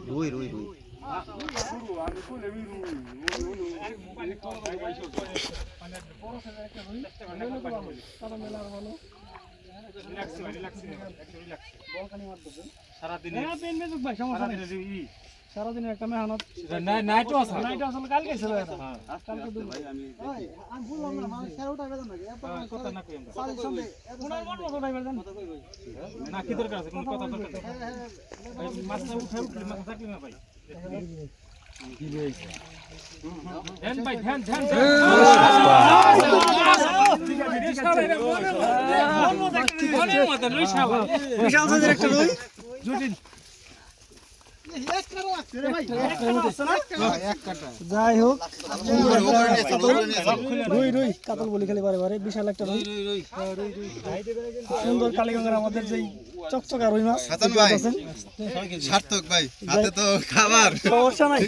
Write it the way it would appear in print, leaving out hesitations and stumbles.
রুই রুই রুই সারাদিনের একটা মেহনত নাইটও আছে নাইট আসলে কালকে ছিল কালকে ভাই আমি আমি বললাম না মানে 13টা বেজে নাকি এত কথা না কই আমরা সাড়ে সন্ধে ওনার মন মতো ড্রাইভার জান না কি দরকার আছে কোন কথা দরকার ভাই মাথা উঠে উঠলে মাথা থাকলে না ভাই কি হইছে ধ্যান ভাই ধ্যান ধ্যান বিশাল সাইজের একটা রুই জুটিন যাই হোক রুই রুই কাতল বলি খালি বারে বারে বিশাল একটা রুই সুন্দর কালীগঙ্গার আমাদের যেই চকচকা রুই মাছ সার্থক ভাই হাতে তো খাবার সমস্যা নাই